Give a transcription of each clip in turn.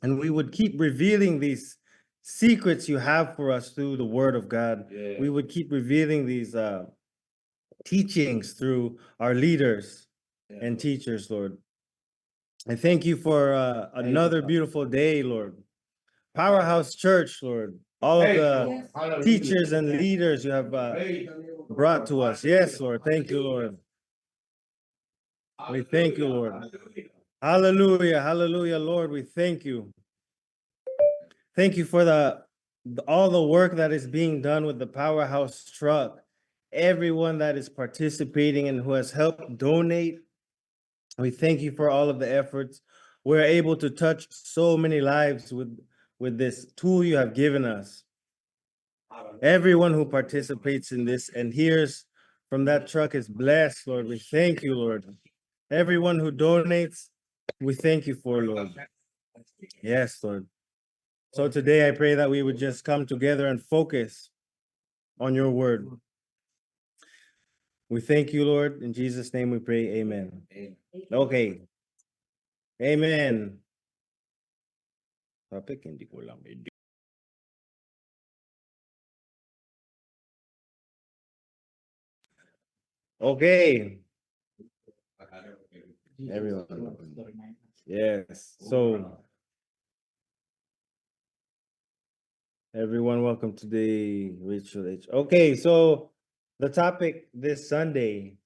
and we would keep revealing these secrets you have for us through the Word of God. Yeah. We would keep revealing these teachings through our leaders and teachers, Lord. I thank you for another beautiful day, Lord. Powerhouse Church, Lord. All of the teachers and leaders you have brought to us. Yes, Lord. Thank you, Lord. We thank you, Lord. Hallelujah. Hallelujah, Lord. We thank you. Thank you for all the work that is being done with the Powerhouse truck. Everyone that is participating and who has helped donate. We thank you for all of the efforts. We're able to touch so many lives with this tool you have given us. Everyone who participates in this and hears from that truck is blessed, Lord. We thank you, Lord. Everyone who donates, we thank you for, Lord. Yes, Lord. So today I pray that we would just come together and focus on your word. We thank you, Lord. In Jesus' name we pray, amen. Okay. Amen. Topic, hindi ko lang medyo. Okay. Everyone. Yes. So everyone, welcome to the Rachel H. Okay, so the topic this Sunday,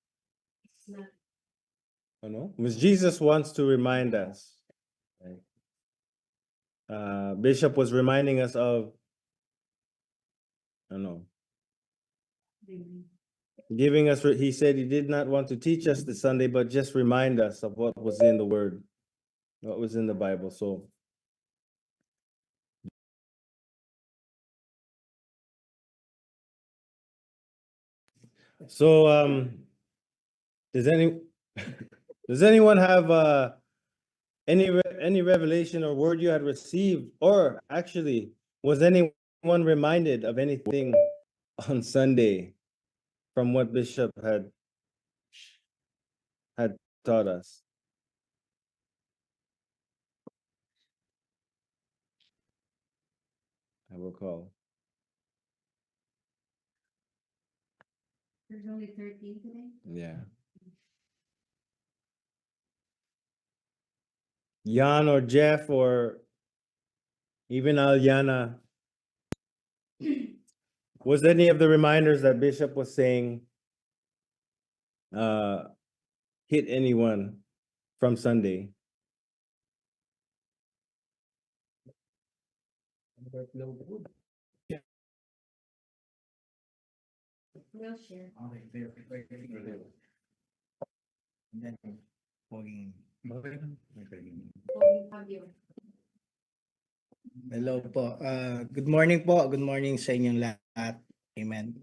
was Jesus wants to remind us. Right? Bishop was reminding us of, giving us, he said he did not want to teach us this Sunday, but just remind us of what was in the Word, what was in the Bible. So, does anyone have any revelation or word you had received, or actually was anyone reminded of anything on Sunday from what Bishop had taught us? I recall. There's only 13 today. Yeah. Jan or Jeff or even Aliana, was any of the reminders that Bishop was saying hit anyone from Sunday? We'll share. Hello po. Good morning po. Good morning sa inyong lahat. Amen.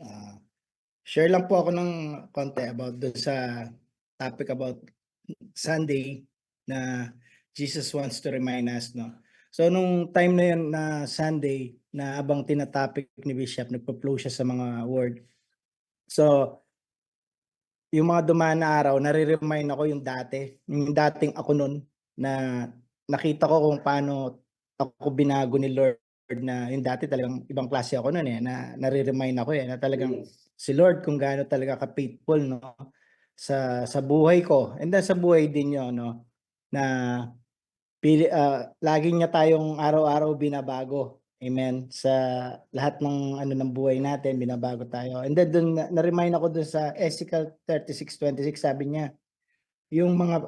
Share lang po ako ng konti about doon sa topic about Sunday na Jesus wants to remind us, no? So nung time na yun na Sunday na abang tinatopic ni Bishop, nagpa-flow siya sa mga word. So yung mga dumaan na araw, nare-remind ako yung dating ako nun na nakita ko kung paano ako binago ni Lord na yung dati talagang ibang klase ako nun na nare-remind ako na talagang si Lord kung gaano talaga ka-faithful, no, sa buhay ko and then sa buhay din niyo, no, na lagi niya tayong araw-araw binabago. Amen. Sa lahat ng ng buhay natin, binabago tayo. And then doon na-remind ako doon sa Ezekiel 36:26, sabi niya, yung mga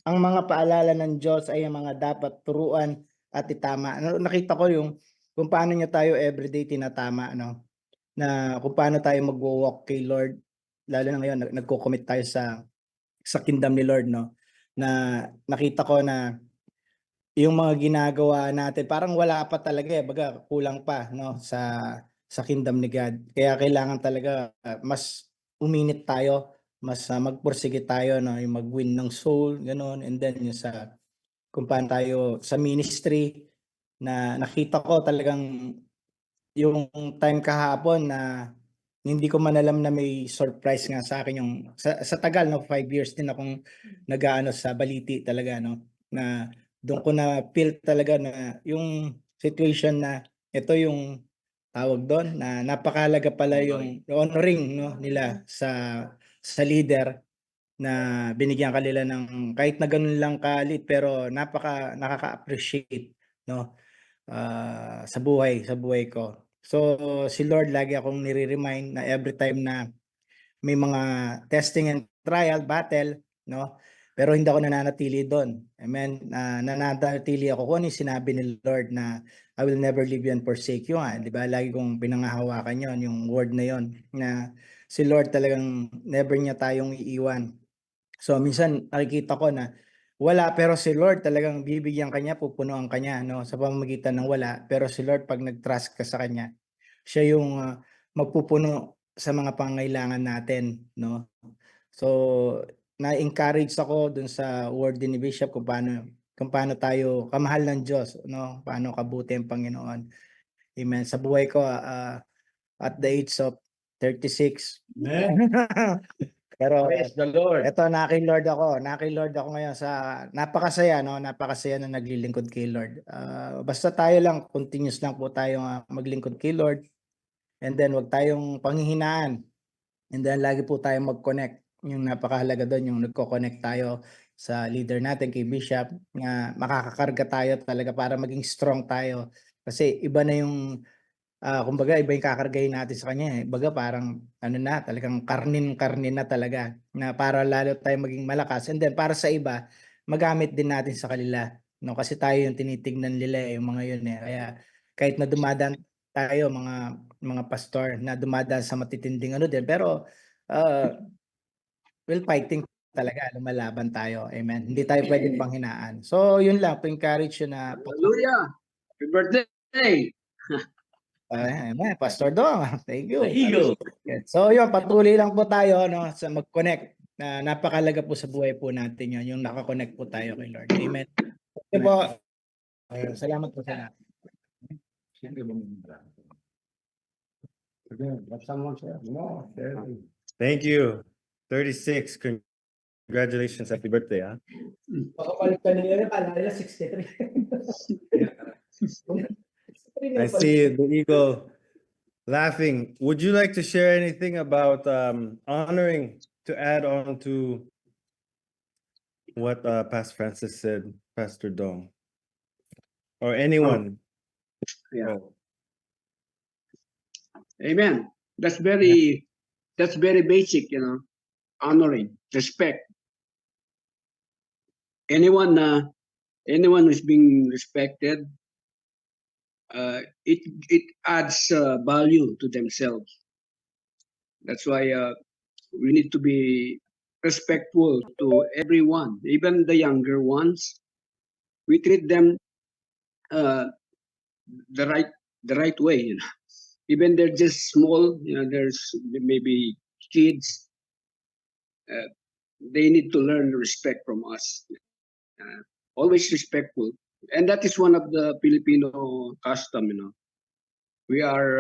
ang mga paalala ng Diyos ay ang mga dapat turuan at itama. Nakita ko yung kung paano niya tayo everyday tinatama, no? Na kung paano tayo magwo-walk kay Lord, lalo na ngayon nagko-commit tayo sa kingdom ni Lord, no? Na nakita ko na yung mga ginagawa natin parang wala pa talaga baga kulang pa, no, sa kingdom ni God. Kaya kailangan talaga mas uminit tayo, mas magpursige tayo, no, yung mag-win ng soul, ganoon. And then yung sa kung paano tayo sa ministry na nakita ko talagang yung time kahapon na hindi ko man alam na may surprise nga sa akin yung sa tagal, no, 5 years din akong nag-aano sa Baliti talaga, no, na doon ko na feel talaga na yung situation na ito yung tawag doon na napakahalaga pala yung honoring no nila sa leader na binigyan kanila ng kahit na ganun lang kalit pero nakaka-appreciate no sa buhay ko. So si Lord lagi akong nire-remind na every time na may mga testing and trial, battle, no? Pero hindi ako nananatili doon. Amen. Nananatili ako kung ano yung sinabi ni Lord na I will never leave you and forsake you. Di ba? Lagi kong pinangahawakan yon, yung word na yon na si Lord talagang never niya tayong iiwan. So minsan nakikita ko na wala pero si Lord talagang bibigyan kanya, pupunuan kanya no sa pamamagitan ng wala. Pero si Lord pag nag-trust ka sa kanya, siya yung magpupuno sa mga pangailangan natin, no? So, na-encourage ako dun sa word ni Bishop kung paano tayo kamahal ng Diyos, no? Paano kabuti ang Panginoon. Amen. Sa buhay ko at the age of 36. Pero Praise the Lord. eto naki-Lord ako ngayon sa napakasaya no, napakasaya na naglilingkod kay Lord. Basta tayo lang continuous lang po tayo maglingkod kay Lord. And then wag tayong panghihinaan. And then lagi po tayong mag-connect. Yung napakahalaga doon, yung nagko-connect tayo sa leader natin kay Bishop nga makakakarga tayo talaga para maging strong tayo. Kasi iba na yung kumbaga iba yung kakargahin natin sa kanya eh. Baga parang ano na, talagang karnin na talaga na para lalo tayo maging malakas. And then para sa iba, magamit din natin sa kanila. No, kasi tayo yung tinitignan nila yung mga yun eh. Kaya kahit na dumadaan tayo mga pastor na dumadaan sa matitinding ano din pero well fighting talaga lumalaban tayo. Amen. Hindi tayo pwedeng panghinaan. So yun lang, encourage yun na Hallelujah. Happy birthday. amen, Pastor Dong. Thank you. Thank you. So yun, patuloy lang po tayo no sa mag-connect. Na napakalaga po sa buhay po natin yun, yung nakakonect po tayo kay Lord. Amen. Okay po. Salamat po sa lahat. Thank you. 36. Congratulations. Happy birthday, huh? Pakabalik ka nila, kala nila 63. I see the eagle laughing. Would you like to share anything about honoring to add on to what Pastor Francis said, Pastor Dong? Or anyone? Yeah. Oh, Amen. That's very basic, honoring, respect. Anyone who's being respected, it adds value to themselves. That's why we need to be respectful to everyone, even the younger ones. We treat them the right way, Even they're just small, there's maybe kids. They need to learn respect from us. Always respectful, and that is one of the Filipino custom. We are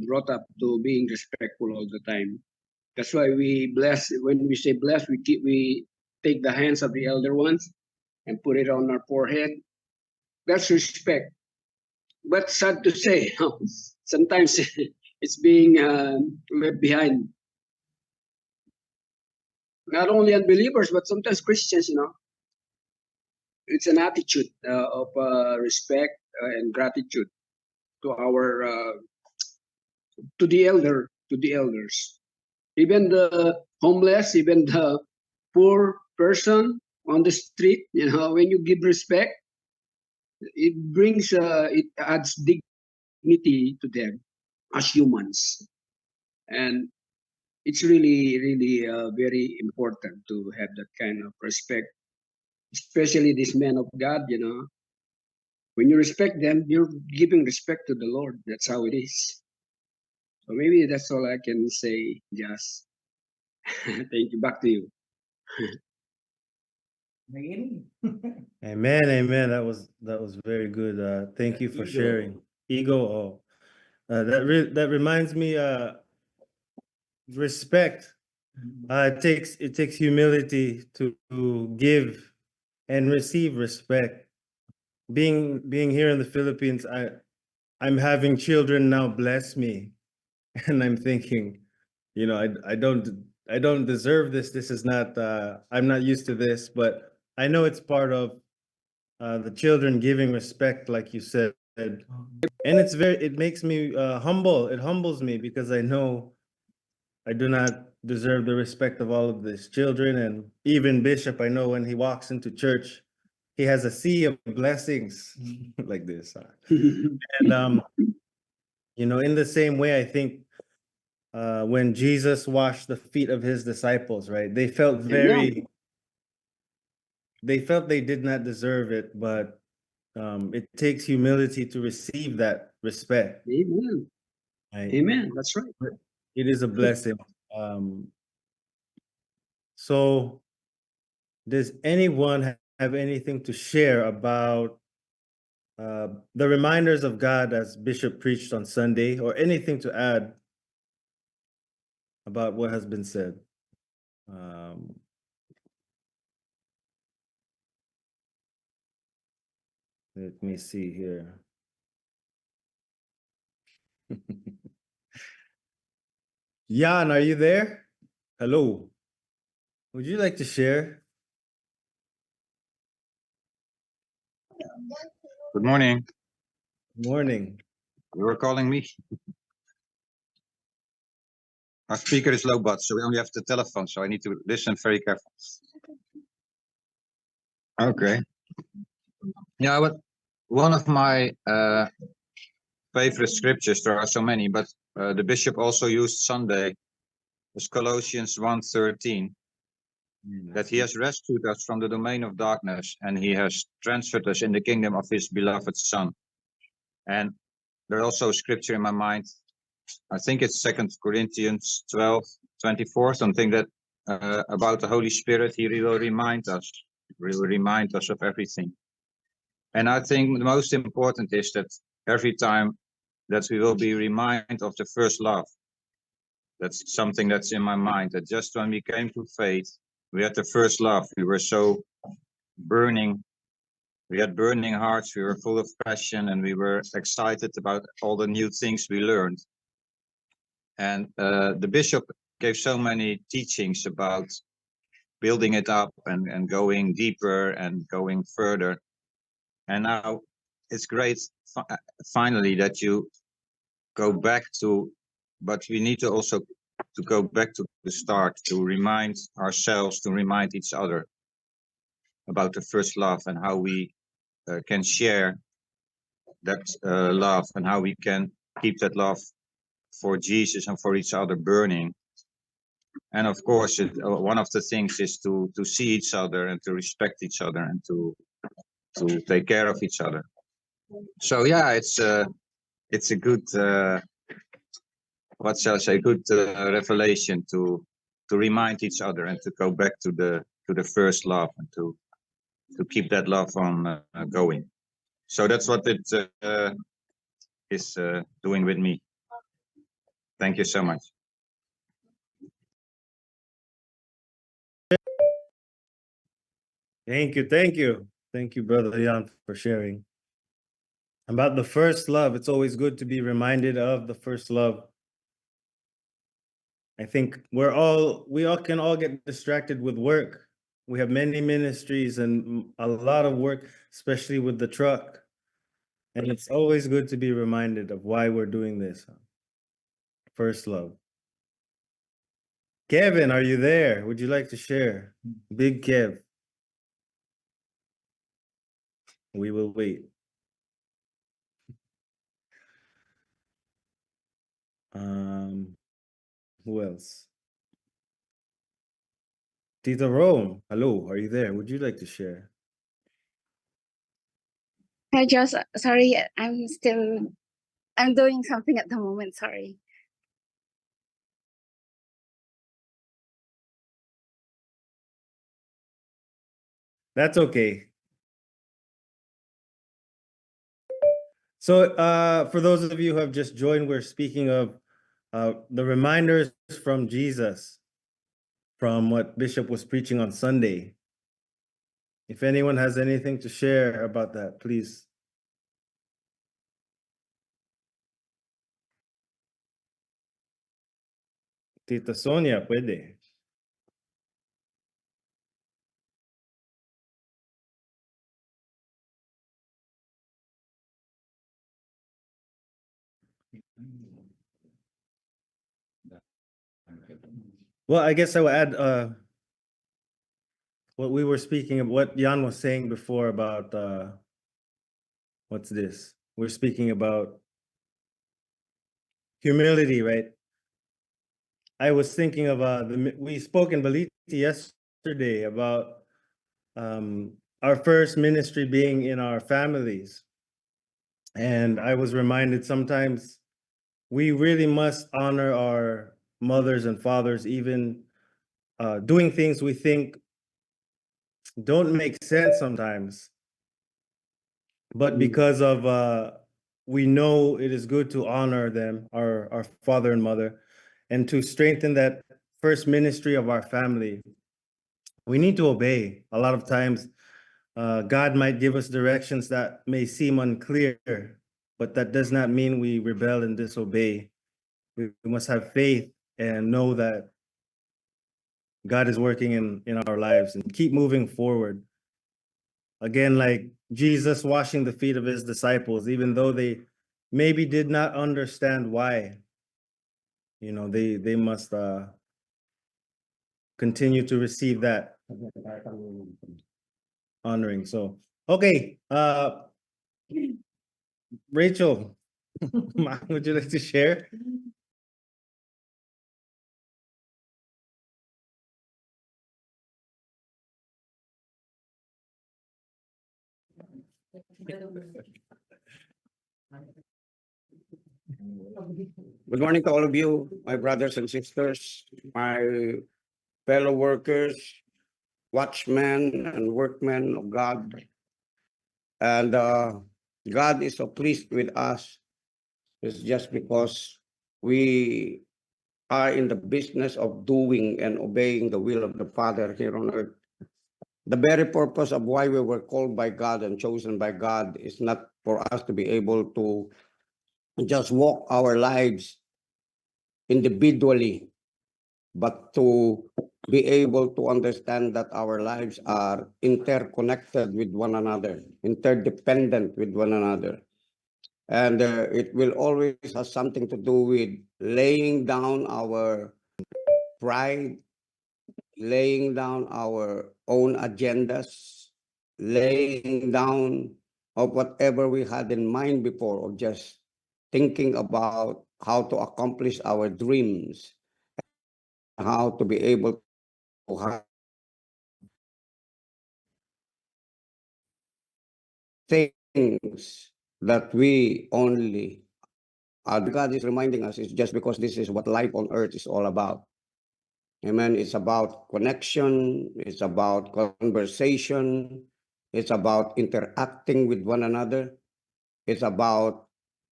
brought up to being respectful all the time. That's why we bless. When we say bless, we take the hands of the elder ones and put it on our forehead. That's respect. But sad to say, sometimes it's being left behind. Not only unbelievers, but sometimes Christians. It's an attitude of respect and gratitude to our to the elders, even the homeless, even the poor person on the street. When you give respect, it adds dignity to them as humans, and it's really very important to have that kind of respect, especially these men of God. When you respect them, you're giving respect to the Lord. That's how it is. So maybe that's all I can say, Just. Thank you. Back to you. amen, amen. That was very good. Thank you for Eagle. sharing. Ego. That reminds me. Respect. It takes humility to give and receive respect. being here in the Philippines, I'm having children now bless me, and I'm thinking, you know, I don't deserve this. This is not. I'm not used to this, but I know it's part of the children giving respect, like you said, and it makes me humble. It humbles me because I know I do not deserve the respect of all of these children, and even Bishop. I know when he walks into church, he has a sea of blessings like this. And you know, in the same way, I think when Jesus washed the feet of his disciples, right? They felt they did not deserve it, but it takes humility to receive that respect. Amen. Right? Amen. That's right. It is a blessing. So does anyone have anything to share about the reminders of God as Bishop preached on Sunday, or anything to add about what has been said? Let me see here. Jan, are you there? Hello. Would you like to share? Good morning. Morning. You were calling me. Our speaker is low but so we only have the telephone, so I need to listen very carefully. Okay. Yeah, but one of my favorite scriptures, there are so many, but the bishop also used Sunday, was Colossians 1:13, that he has rescued us from the domain of darkness and he has transferred us in the kingdom of his beloved Son. And there's also a scripture in my mind, I think it's 2 Corinthians 12:24, something that about the Holy Spirit. He will remind us of everything. And I think the most important is that every time that we will be reminded of the first love. That's something that's in my mind, that just when we came to faith, we had the first love. We were so burning. We had burning hearts. We were full of passion and we were excited about all the new things we learned. And the bishop gave so many teachings about building it up and going deeper and going further. And now it's great finally that you go back to, but we need to also to go back to the start, to remind ourselves, to remind each other about the first love and how we can share that love and how we can keep that love for Jesus and for each other burning. And of course, one of the things is to see each other and to respect each other and to take care of each other. So yeah, it's a good what shall I say, good revelation to remind each other and to go back to the first love and to keep that love on going. So that's what it is doing with me. Thank you so much. Thank you, Brother Jan, for sharing. About the first love, it's always good to be reminded of the first love. I think we all can all get distracted with work. We have many ministries and a lot of work, especially with the truck. And it's always good to be reminded of why we're doing this. First love. Kevin, are you there? Would you like to share? Big Kev. We will wait. Who else? Tita Rome, hello, are you there? Would you like to share? Hi, Josh. Sorry, I'm doing something at the moment. Sorry. That's okay. So for those of you who have just joined, we're speaking of the reminders from Jesus from what Bishop was preaching on Sunday. If anyone has anything to share about that, please. Tita Sonia, puede. Well, I guess I will add what we were speaking of, what Jan was saying before about what's this? We're speaking about humility, right? I was thinking of we spoke in Baliti yesterday about our first ministry being in our families. And I was reminded sometimes we really must honor our mothers and fathers, even doing things we think don't make sense sometimes. But because of we know it is good to honor them, our father and mother, and to strengthen that first ministry of our family, we need to obey. A lot of times, God might give us directions that may seem unclear, but that does not mean we rebel and disobey. We must have faith and know that God is working in our lives and keep moving forward. Again, like Jesus washing the feet of his disciples, even though they maybe did not understand why, you know, they must continue to receive that honoring. So, okay, Rachel, would you like to share? Good morning to all of you, my brothers and sisters, my fellow workers, watchmen and workmen of God. And God is so pleased with us. It's just because we are in the business of doing and obeying the will of the Father here on earth. The very purpose of why we were called by God and chosen by God is not for us to be able to just walk our lives individually, but to be able to understand that our lives are interconnected with one another, interdependent with one another. And it will always have something to do with laying down our pride, laying down our own agendas, laying down of whatever we had in mind before, or just thinking about how to accomplish our dreams, how to be able to have things that we only, God is reminding us, is just because this is what life on earth is all about. Amen. It's about connection. It's about conversation. It's about interacting with one another. It's about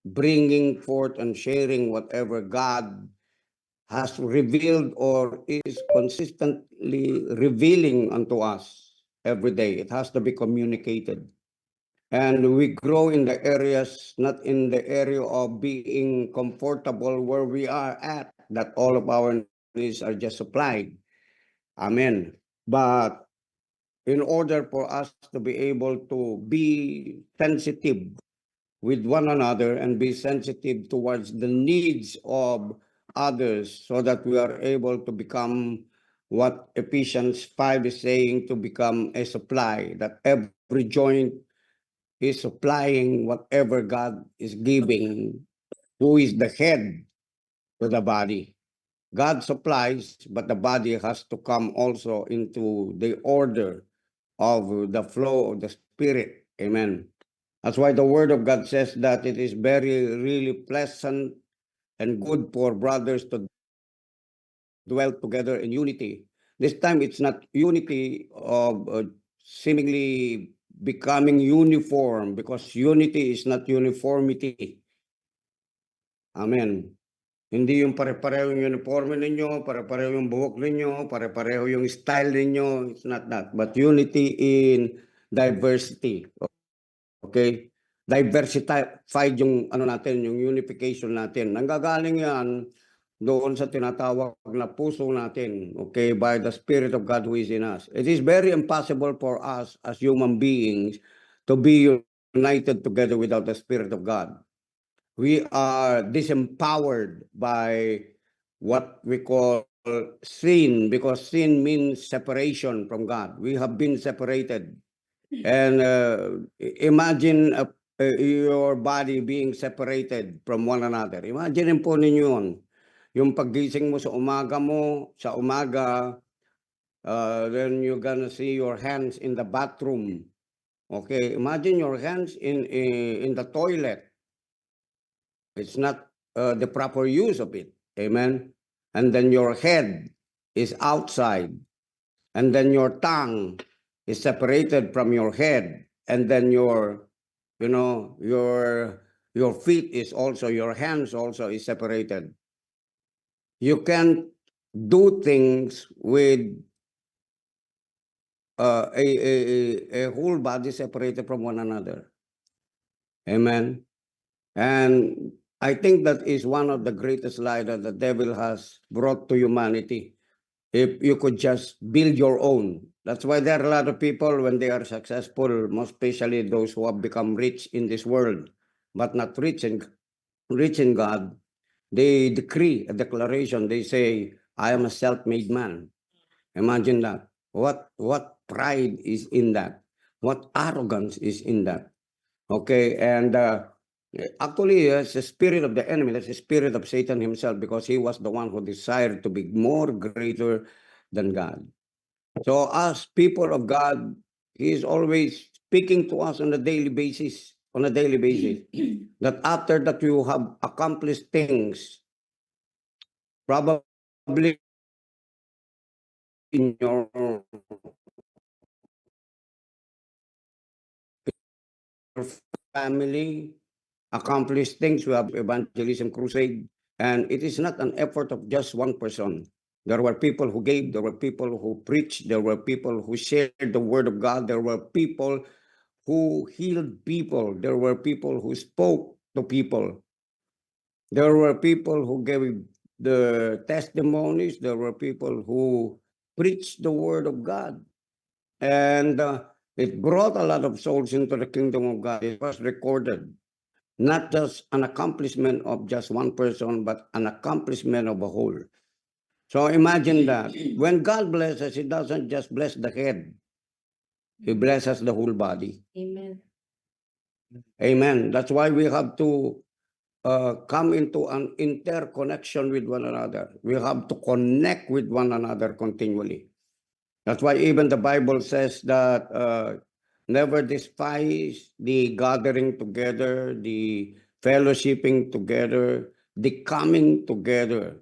bringing forth and sharing whatever God has revealed or is consistently revealing unto us every day. It has to be communicated. And we grow in the areas, not in the area of being comfortable where we are at, that all of our needs are just supplied. Amen. But in order for us to be able to be sensitive with one another and be sensitive towards the needs of others, so that we are able to become what Ephesians 5 is saying, to become a supply, that every joint is supplying whatever God is giving, who is the head to the body. God supplies, but the body has to come also into the order of the flow of the Spirit. Amen. That's why the Word of God says that it is very, really pleasant and good for brothers to dwell together in unity. This time it's not unity of seemingly becoming uniform, because unity is not uniformity. Amen. Hindi yung pare-pareho yung uniforme ninyo, pare-pareho yung buhok ninyo, pare-pareho yung style ninyo. It's not that. But unity in diversity. Okay? Diversified yung ano natin, yung unification natin. Nanggagaling yan doon sa tinatawag na puso natin, okay, by the Spirit of God who is in us. It is very impossible for us as human beings to be united together without the Spirit of God. We are disempowered by what we call sin, because sin means separation from God. We have been separated. And imagine your body being separated from one another. Imagine po ninyo yun. Yung paggising mo sa umaga, then you're gonna see your hands in the bathroom. Okay, imagine your hands in the toilet. It's not the proper use of it. Amen. And then your head is outside. And then your tongue is separated from your head. And then your feet is also, your hands also is separated. You can do things with a whole body separated from one another. Amen. And I think that is one of the greatest lies that the devil has brought to humanity. If you could just build your own. That's why there are a lot of people, when they are successful, most especially those who have become rich in this world, but not rich in God, they decree a declaration. They say, I am a self-made man. Imagine that. What pride is in that? What arrogance is in that? Okay, and actually, it's the spirit of the enemy. That's the spirit of Satan himself, because he was the one who desired to be more greater than God. So as people of God, he is always speaking to us on a daily basis, that after that you have accomplished things, probably in your family, accomplished things. We have evangelism crusade, and it is not an effort of just one person. There were people who gave, there were people who preached, there were people who shared the word of God, there were people who healed people, there were people who spoke to people, there were people who gave the testimonies, there were people who preached the word of God. And it brought a lot of souls into the kingdom of God. It was recorded. Not just an accomplishment of just one person, but an accomplishment of a whole. So imagine that. When God blesses, he doesn't just bless the head. He blesses the whole body. Amen. Amen. That's why we have to come into an interconnection with one another. We have to connect with one another continually. That's why even the Bible says that never despise the gathering together, the fellowshipping together, the coming together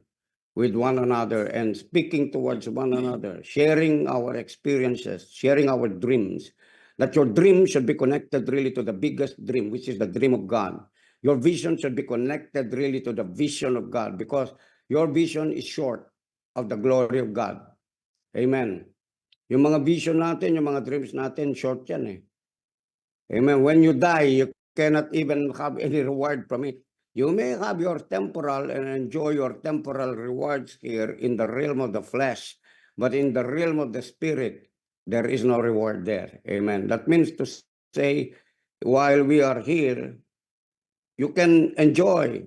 with one another and speaking towards one another, sharing our experiences, sharing our dreams. That your dream should be connected really to the biggest dream, which is the dream of God. Your vision should be connected really to the vision of God, because your vision is short of the glory of God. Amen. Yung mga vision natin, yung mga dreams natin, short yan eh. Amen. When you die, you cannot even have any reward from it. You may have your temporal and enjoy your temporal rewards here in the realm of the flesh, but in the realm of the spirit, there is no reward there. Amen. That means to say, while we are here, you can enjoy,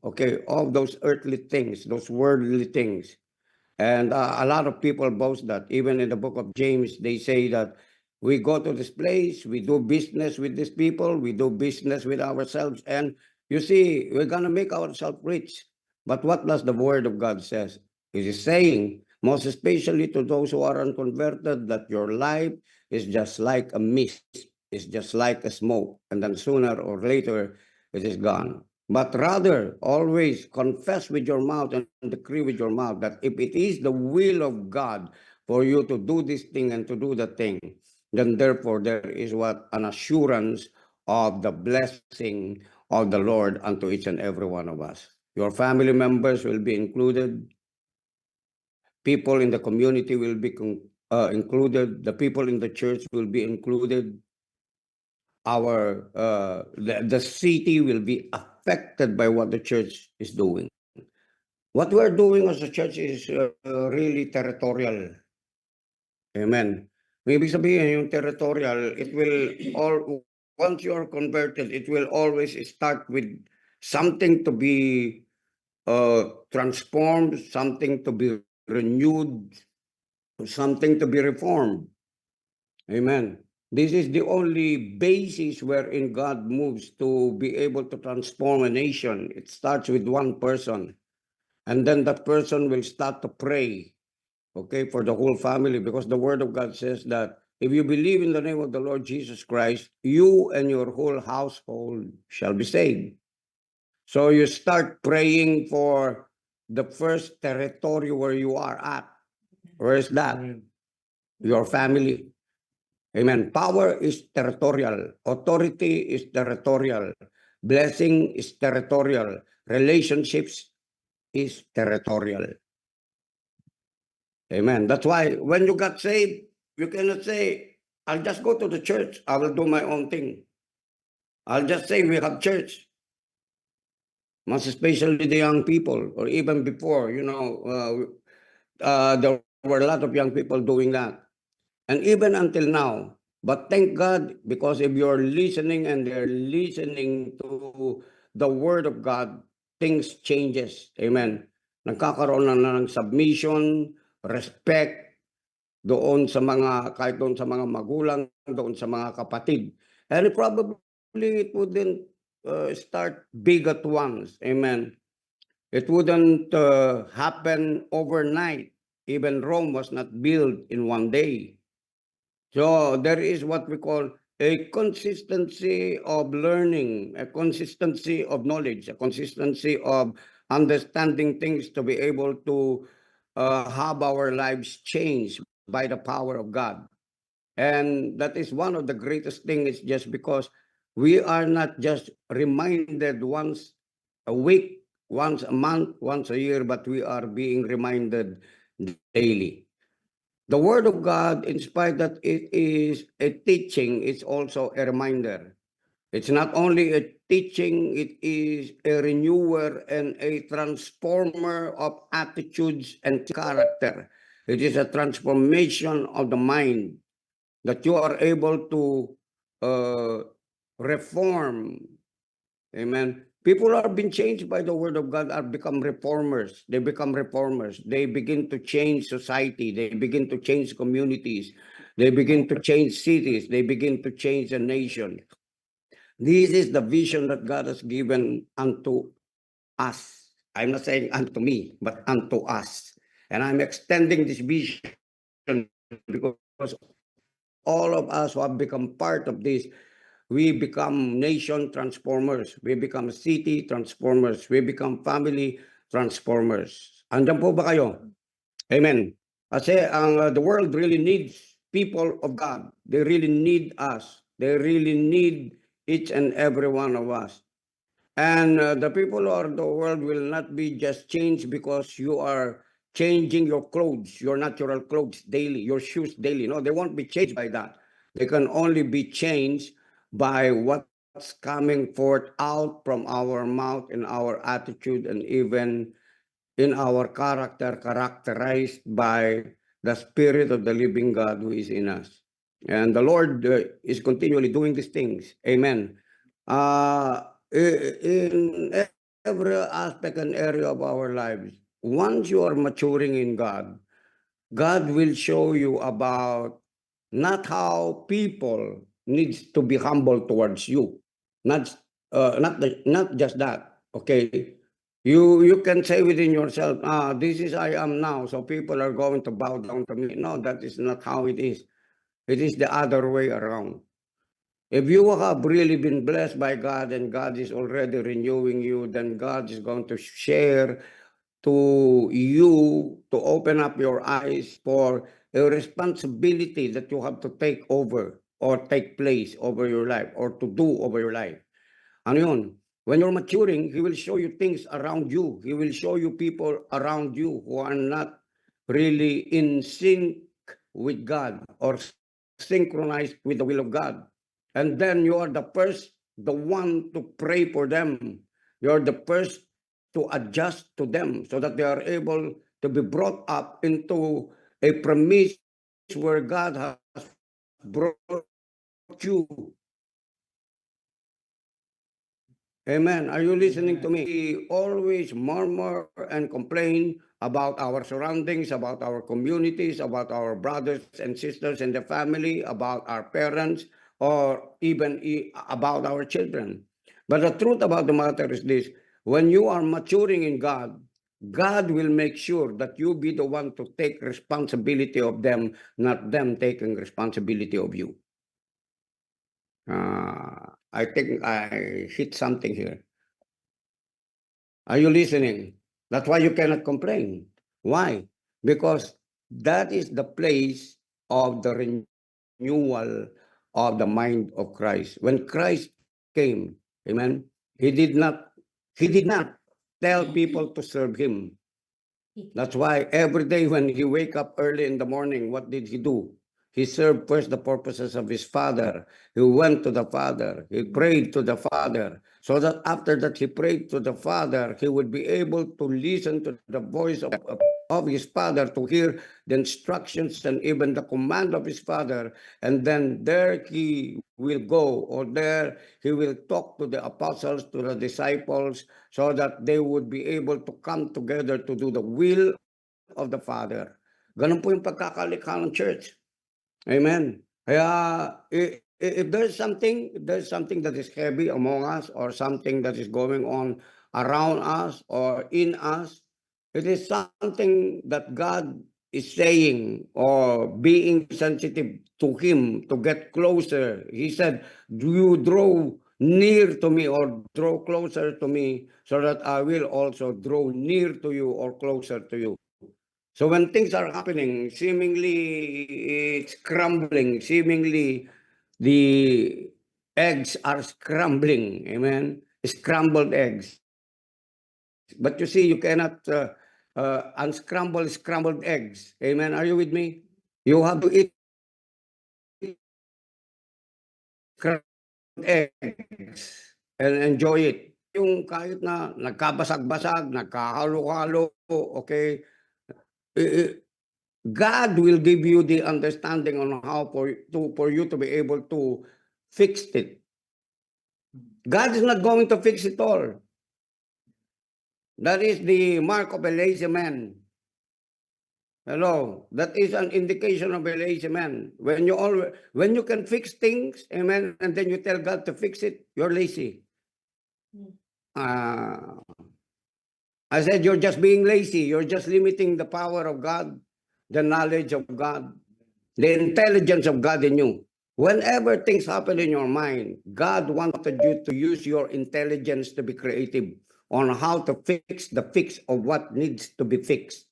okay, all those earthly things, those worldly things. And a lot of people boast that. Even in the book of James, they say that we go to this place, we do business with these people, we do business with ourselves, and you see, we're going to make ourselves rich. But what does the word of God says? It is saying, most especially to those who are unconverted, that your life is just like a mist, it's just like a smoke, and then sooner or later, it is gone. But rather, always confess with your mouth and decree with your mouth that if it is the will of God for you to do this thing and to do the thing, then therefore there is what an assurance of the blessing of the Lord unto each and every one of us. Your family members will be included. People in the community will be included. The people in the church will be included. The city will be affected by what the church is doing. What we're doing as a church is really territorial. Amen. Ibig sabihin, yung territorial, it will once you are converted, it will always start with something to be transformed, something to be renewed, something to be reformed. Amen. This is the only basis wherein God moves to be able to transform a nation. It starts with one person. And then that person will start to pray, okay, for the whole family, because the word of God says that if you believe in the name of the Lord Jesus Christ, you and your whole household shall be saved. So you start praying for the first territory where you are at. Where is that? Your family. Amen. Power is territorial. Authority is territorial. Blessing is territorial. Relationships is territorial. Amen. That's why when you got saved, you cannot say, I'll just go to the church. I will do my own thing. I'll just say we have church. Most especially the young people, or even before, there were a lot of young people doing that. And even until now. But thank God, because if you're listening and they're listening to the word of God, things changes. Amen. Nagkakaroon na ng submission, respect, kahit doon sa mga magulang, doon sa mga kapatid. And probably it wouldn't start big at once. Amen. It wouldn't happen overnight. Even Rome was not built in one day. So there is what we call a consistency of learning, a consistency of knowledge, a consistency of understanding things to be able to have our lives changed by the power of God. And that is one of the greatest things, just because we are not just reminded once a week, once a month, once a year, but we are being reminded daily. The word of God, in spite that it is a teaching, it's also a reminder. It's not only a teaching, it is a renewer and a transformer of attitudes and character. It is a transformation of the mind that you are able to reform. Amen. People are being changed by the word of God, are become reformers. They become reformers. They begin to change society. They begin to change communities. They begin to change cities. They begin to change a nation. This is the vision that God has given unto us. I'm not saying unto me, but unto us. And I'm extending this vision because all of us who have become part of this, we become nation transformers. We become city transformers. We become family transformers. Andyan po ba kayo? Amen. Kasi the world really needs people of God. They really need us. They really need each and every one of us. And the people of the world will not be just changed because you are changing your clothes, your natural clothes daily, your shoes daily. No, they won't be changed by that. They can only be changed by what's coming forth out from our mouth, in our attitude, and even in our character, characterized by the Spirit of the living God who is in us. And the Lord is continually doing these things. Amen. In every aspect and area of our lives, once you are maturing in God, God will show you about not how people needs to be humble towards you, not just that. Okay, you can say within yourself, this is I am now, so people are going to bow down to me. No, that is not how it is. It is the other way around. If you have really been blessed by God and God is already renewing you, then God is going to share to you to open up your eyes for a responsibility that you have to take over or take place over your life or to do over your life. Ano yun? When you're maturing, He will show you things around you. He will show you people around you who are not really in sync with God or synchronized with the will of God. And then you are the first, the one to pray for them. You're the first to adjust to them so that they are able to be brought up into a premise where God has brought you. Amen. Are you listening to me? We always murmur and complain about our surroundings, about our communities, about our brothers and sisters in the family, about our parents, or even about our children. But the truth about the matter is this: when you are maturing in God, God will make sure that you be the one to take responsibility of them, not them taking responsibility of you. I think I hit something here. Are you listening? That's why you cannot complain. Why? Because that is the place of the renewal of the mind of Christ. When Christ came, amen, he did not tell people to serve him. That's why every day when he wake up early in the morning, what did he do? He served first the purposes of his Father. He went to the Father. He prayed to the Father. So that after that he prayed to the Father, he would be able to listen to the voice of his Father, to hear the instructions and even the command of his Father. And then there he will go, or there he will talk to the apostles, to the disciples, so that they would be able to come together to do the will of the Father. Ganun po yung pagkakalikha ng church. Amen. Kaya if there's something that is heavy among us, or something that is going on around us or in us, it is something that God is saying, or being sensitive to him to get closer. He said, do you draw near to me, or draw closer to me, so that I will also draw near to you, or closer to you. So when things are happening, seemingly it's crumbling, seemingly the eggs are scrambling, amen? Scrambled eggs. But you see, you cannot unscramble scrambled eggs, amen? Are you with me? You have to eat scrambled eggs and enjoy it. Yung kahit na nagkabasag-basag, nagkahalo-halo, okay? God will give you the understanding on how for you to be able to fix it. God is not going to fix it all. That is the mark of a lazy man. Hello, that is an indication of a lazy man. When you can fix things, amen, and then you tell God to fix it, you're lazy. I said you're just being lazy. You're just limiting the power of God, the knowledge of God, the intelligence of God in you. Whenever things happen in your mind, God wanted you to use your intelligence to be creative on how to fix the fix of what needs to be fixed.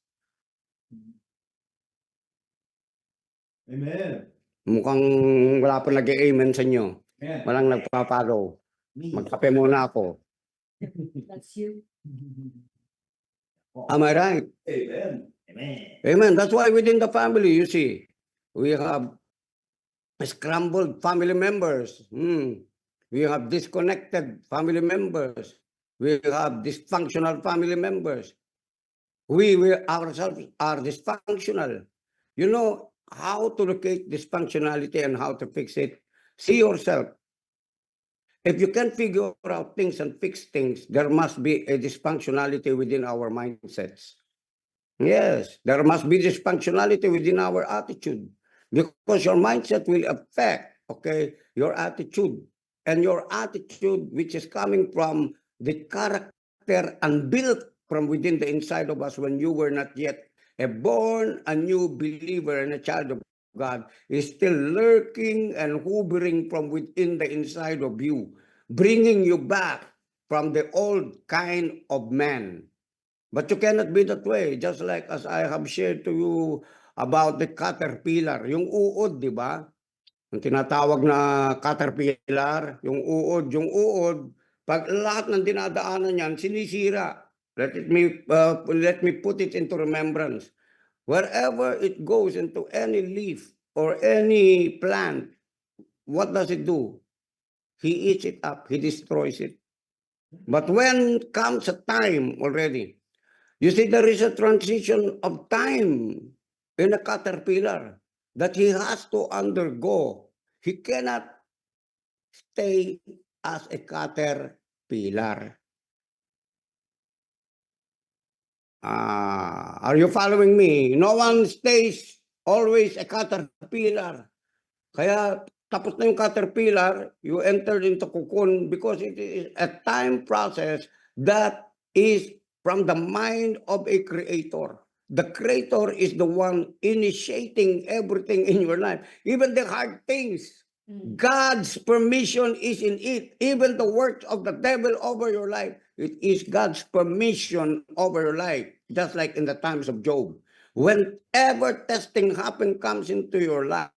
Amen. Mukhang wala pa nag-amen sa inyo. Amen. Walang nagpapalo. Magkape muna ako. That's you. Am I right? Amen. Amen. Amen. That's why within the family, you see, we have scrambled family members. We have disconnected family members. We have dysfunctional family members. We ourselves are dysfunctional. You know how to locate dysfunctionality and how to fix it? See yourself. If you can figure out things and fix things, there must be a dysfunctionality within our mindsets. Yes, there must be dysfunctionality within our attitude, because your mindset will affect, okay, your attitude. And your attitude, which is coming from the character and built from within the inside of us when you were not yet a born, a new believer and a child of God, is still lurking and hovering from within the inside of you, bringing you back from the old kind of man. But you cannot be that way, just like as I have shared to you about the caterpillar, yung uod, di ba? Ang tinatawag na caterpillar, yung uod, pag lahat ng dinadaanan niyan, sinisira. Let me put it into remembrance. Wherever it goes into any leaf or any plant, what does it do? He eats it up, he destroys it. But when comes a time already, you see there is a transition of time in a caterpillar that he has to undergo. He cannot stay as a caterpillar. Are you following me? No one stays always a caterpillar. Kaya tapos na yung caterpillar, you entered into cocoon because it is a time process that is from the mind of a creator. The creator is the one initiating everything in your life, even the hard things. God's permission is in it. Even the works of the devil over your life, it is God's permission over your life. Just like in the times of Job. Whenever testing comes into your life,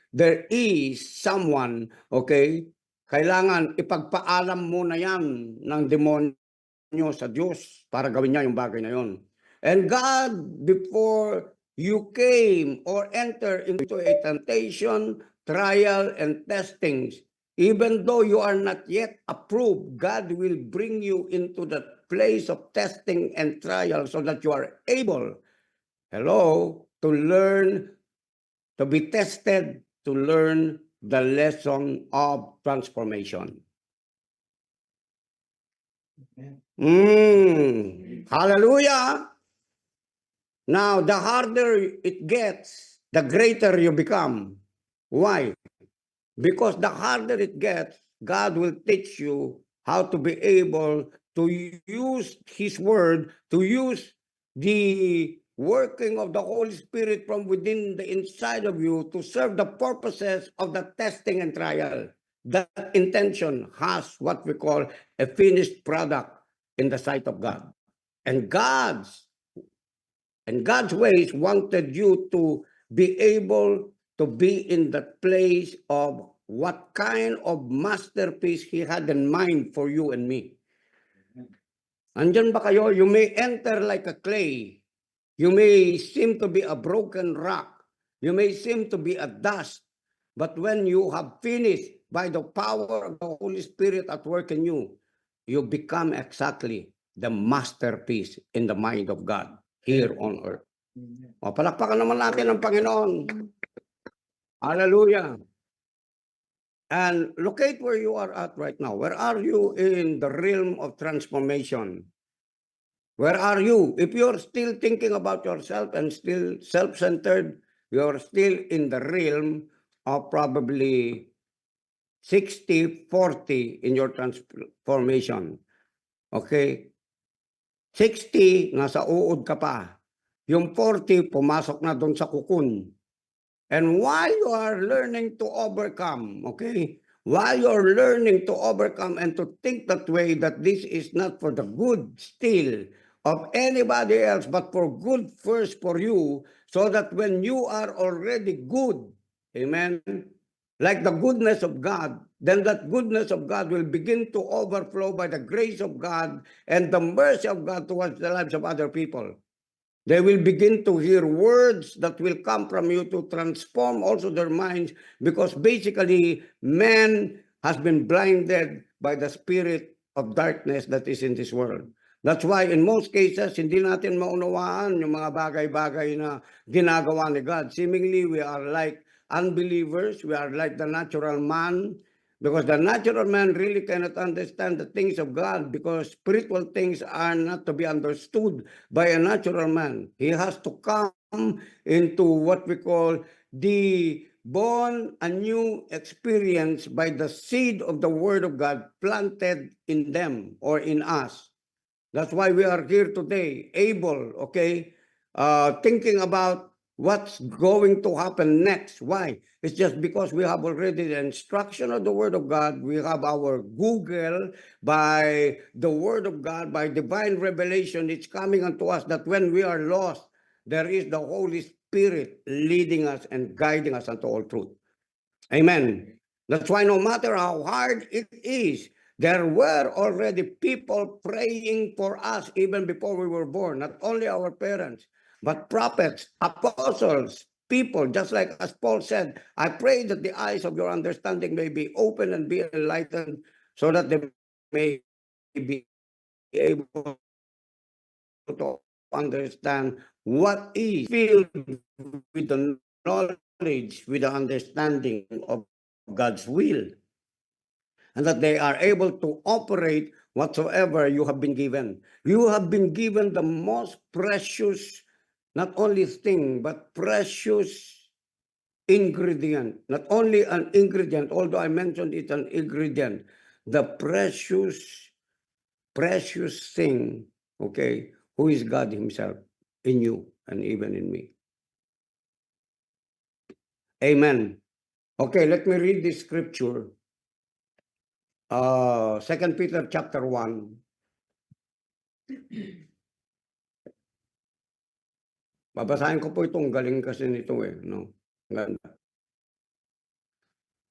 there is someone, okay, kailangan ipagpaalam mo na yan ng demonyo sa Diyos para gawin niya yung bagay na yon. And God, before you came or enter into a temptation, trial, and testings, even though you are not yet approved, God will bring you into the place of testing and trial so that you are able, to learn, to be tested, to learn the lesson of transformation. Hallelujah! Now, the harder it gets, the greater you become. Why? Because the harder it gets, God will teach you how to be able to use His Word, to use the working of the Holy Spirit from within the inside of you to serve the purposes of the testing and trial. That intention has what we call a finished product in the sight of God. And God's ways wanted you to be able to be in the place of what kind of masterpiece He had in mind for you and me. Andyan ba kayo? You may enter like a clay. You may seem to be a broken rock. You may seem to be a dust. But when you have finished by the power of the Holy Spirit at work in you, you become exactly the masterpiece in the mind of God here on earth. O, palakpakan naman natin ang Panginoon. Hallelujah. And locate where you are at right now. Where are you in the realm of transformation? Where are you? If you're still thinking about yourself and still self-centered, you're still in the realm of probably 60-40 in your transformation. Okay? 60, nasa uod ka pa. Yung 40, pumasok na doon sa kukun. And while you are learning to overcome, okay? While you're learning to overcome and to think that way, that this is not for the good still of anybody else, but for good first for you, so that when you are already good, amen, like the goodness of God, then that goodness of God will begin to overflow by the grace of God and the mercy of God towards the lives of other people. They will begin to hear words that will come from you to transform also their minds, because basically man has been blinded by the spirit of darkness that is in this world. That's why in most cases, hindi natin maunawaan yung mga bagay-bagay na ginagawa ni God. Seemingly, we are like unbelievers. We are like the natural man. Because the natural man really cannot understand the things of God, because spiritual things are not to be understood by a natural man. He has to come into what we call the born anew experience by the seed of the Word of God planted in them or in us. That's why we are here today, able, thinking about what's going to happen next. Why? It's just because we have already the instruction of the Word of God. We have our Google by the Word of God, by divine revelation. It's coming unto us that when we are lost, there is the Holy Spirit leading us and guiding us unto all truth. Amen. That's why no matter how hard it is, there were already people praying for us even before we were born, not only our parents, but prophets, apostles, people, just like as Paul said, I pray that the eyes of your understanding may be open and be enlightened so that they may be able to understand what is filled with the knowledge, with the understanding of God's will, and that they are able to operate whatsoever you have been given. You have been given the most precious, not only thing, but precious ingredient. Not only an ingredient, although I mentioned it's an ingredient, the precious thing, okay, who is God himself in you and even in me. Amen. Okay, let me read this scripture. 2 Peter chapter 1. Babasahin ko po itong galing kasi nito no? Ganda.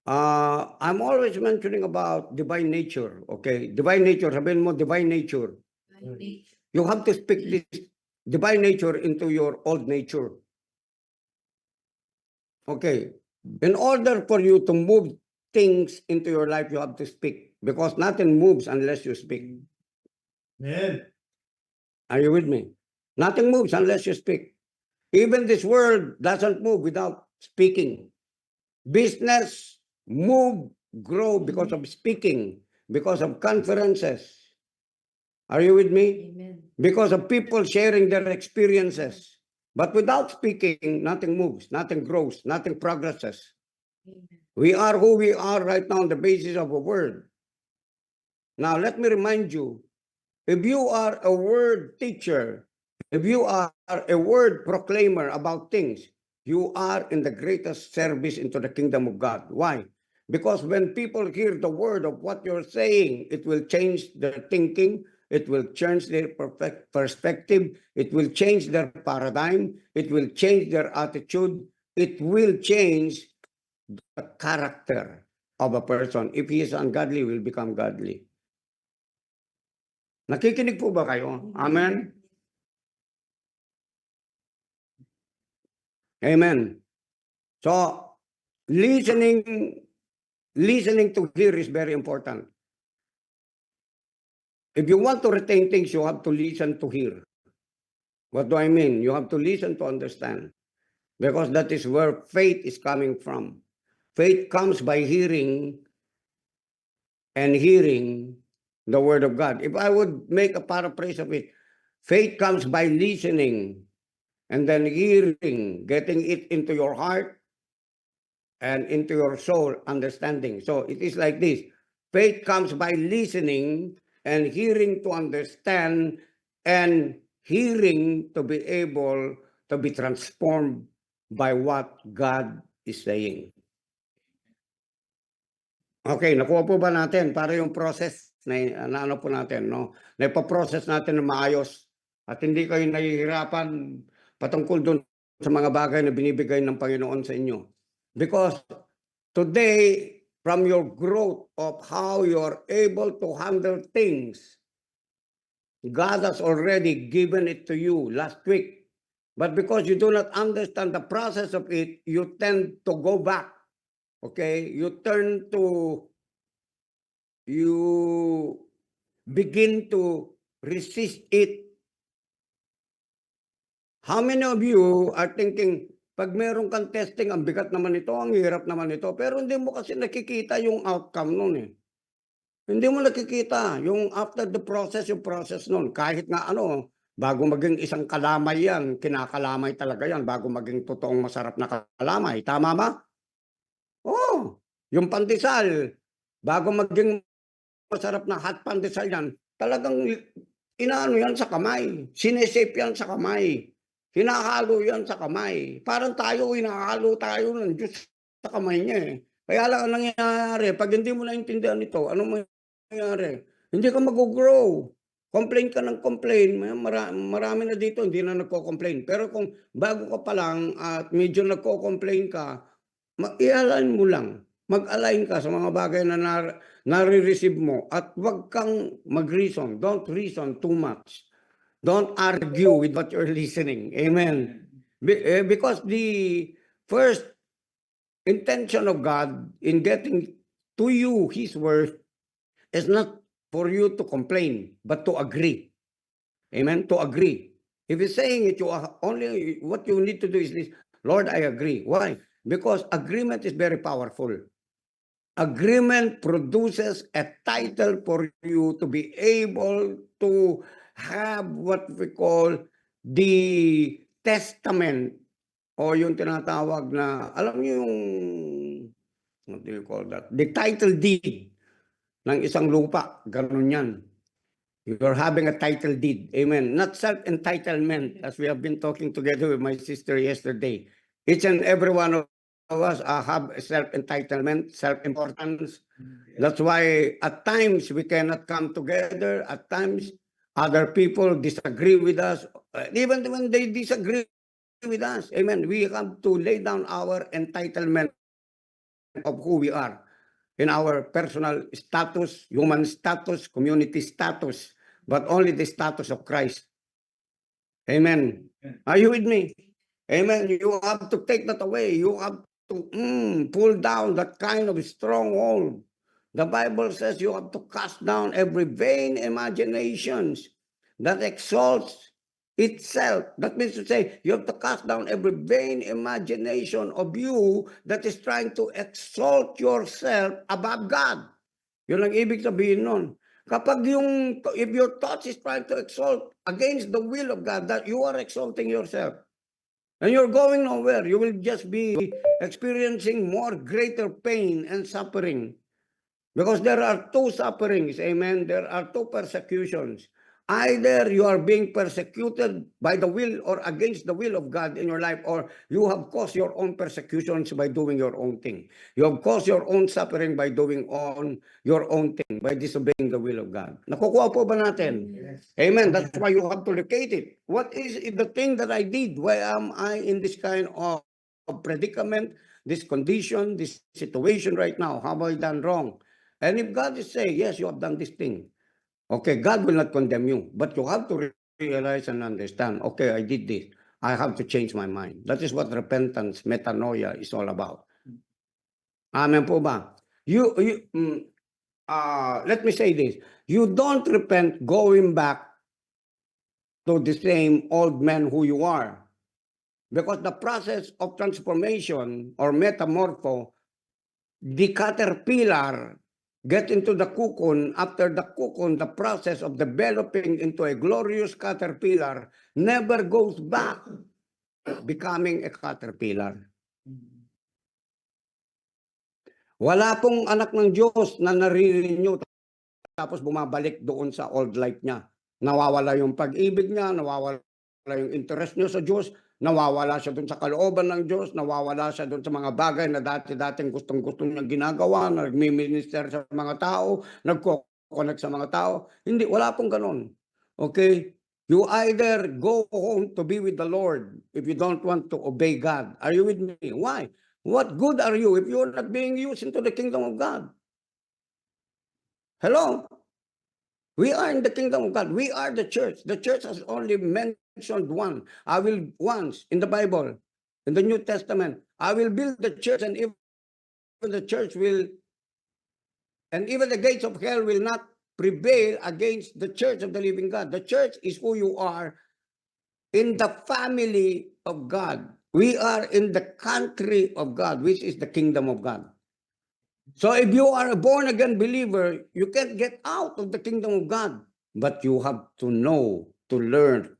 I'm always mentioning about divine nature, okay? Divine nature, sabihin mo divine nature. You have to speak this divine nature into your old nature. Okay. In order for you to move things into your life, you have to speak. Because nothing moves unless you speak. Amen. Are you with me? Nothing moves unless you speak. Even this world doesn't move without speaking. Business move, grow because of speaking, because of conferences. Are you with me? Amen. Because of people sharing their experiences. But without speaking, nothing moves, nothing grows, nothing progresses. Amen. We are who we are right now on the basis of a word. Now, let me remind you, if you are a word teacher, if you are a word proclaimer about things, you are in the greatest service into the kingdom of God. Why? Because when people hear the word of what you're saying, it will change their thinking, it will change their perspective, it will change their paradigm, it will change their attitude, it will change the character of a person. If he is ungodly, will become godly. Nakikinig po ba kayo? Amen? Amen. So, listening to hear is very important. If you want to retain things, you have to listen to hear. What do I mean? You have to listen to understand. Because that is where faith is coming from. Faith comes by hearing and hearing the word of God. If I would make a paraphrase of it, faith comes by listening and then hearing, getting it into your heart and into your soul, understanding. So it is like this. Faith comes by listening and hearing to understand and hearing to be able to be transformed by what God is saying. Okay, nakuha po ba natin para yung process na ano po natin, no? Na ipaprocess natin na maayos at hindi kayo nahihirapan patungkol doon sa mga bagay na binibigay ng Panginoon sa inyo. Because today, from your growth of how you're able to handle things, God has already given it to you last week. But because you do not understand the process of it, you tend to go back. Okay? You begin to resist it. How many of you are thinking, pag meron kang testing, ang bigat naman ito, ang hirap naman ito, pero hindi mo kasi nakikita yung outcome nun eh. Hindi mo nakikita yung after the process, yung process nun. Kahit nga ano, bago maging isang kalamay yan, kinakalamay talaga yan, bago maging totoong masarap na kalamay. Tama ba? Oo. Yung pandesal, bago maging masarap na hot pandesal yan, talagang inaano yan sa kamay. Sineshape yan sa kamay. Hinahalo yan sa kamay. Parang tayo, hinahalo tayo ng Diyos sa kamay niya eh. Kaya lang ang nangyayari, pag hindi mo naintindihan ito, anong mangyayari? Hindi ka mag-grow. Complain ka ng complain. Marami na dito, hindi na nagko-complain. Pero kung bago ka pa lang at medyo nagko-complain ka, i-align mo lang. Mag-align ka sa mga bagay na nare-receive mo at wag kang mag-reason. Don't reason too much. Don't argue with what you're listening. Amen. Because the first intention of God in getting to you His word is not for you to complain, but to agree. Amen. To agree. If he's saying it, you are only what you need to do is this, Lord, I agree. Why? Because agreement is very powerful. Agreement produces a title for you to be able to have what we call the testament o yung tinatawag na, alam niyo yung, what do you call that? The title deed ng isang lupa. Ganun yan. You're having a title deed. Amen. Not self-entitlement, as we have been talking together with my sister yesterday. Each and every one of us have self-entitlement, self-importance. That's why at times we cannot come together. At times other people disagree with us. Even when they disagree with us, amen, we have to lay down our entitlement of who we are in our personal status, human status, community status, but only the status of Christ. Amen. Are you with me? Amen. You have to take that away. You have to pull down that kind of stronghold. The Bible says you have to cast down every vain imaginations that exalts itself. That means to say, you have to cast down every vain imagination of you that is trying to exalt yourself above God. Yun ang ibig sabihin nun. Kapag if your thoughts is trying to exalt against the will of God, that you are exalting yourself. And you're going nowhere. You will just be experiencing more greater pain and suffering. Because there are two sufferings, amen. There are two persecutions. Either you are being persecuted by the will or against the will of God in your life, or you have caused your own persecutions by doing your own thing. You have caused your own suffering by doing your own thing, by disobeying the will of God. Nakukuha po ba natin? Yes. Amen. That's why you have to locate it. What is the thing that I did? Why am I in this kind of predicament, this condition, this situation right now? How have I done wrong? And if God is saying, yes, you have done this thing, okay, God will not condemn you, but you have to realize and understand, okay, I did this. I have to change my mind. That is what repentance, metanoia is all about. Amen po ba? Let me say this. You don't repent going back to the same old man who you are. Because the process of transformation or metamorpho, the caterpillar get into the cocoon. After the cocoon, the process of developing into a glorious caterpillar never goes back becoming a caterpillar. Wala pong anak ng Diyos na nare-renew tapos bumabalik doon sa old life niya. Nawawala yung pag-ibig niya, nawawala yung interest niya sa Diyos, nawawala siya doon sa kalooban ng Diyos, nawawala siya doon sa mga bagay na dati-dating gustong-gusto niyang ginagawa, nagmi-minister sa mga tao, nagko-connect sa mga tao. Hindi, wala pong ganun. Okay? You either go home to be with the Lord if you don't want to obey God. Are you with me? Why? What good are you if you're not being used into the kingdom of God? Hello? We are in the kingdom of God. We are the church. The church has only mentioned one. I will once in the Bible, in the New Testament, I will build the church, and even the church will, and even the gates of hell will not prevail against the church of the living God. The church is who you are in the family of God. We are in the country of God, which is the kingdom of God. So if you are a born-again believer, you can't get out of the kingdom of God. But you have to know, to learn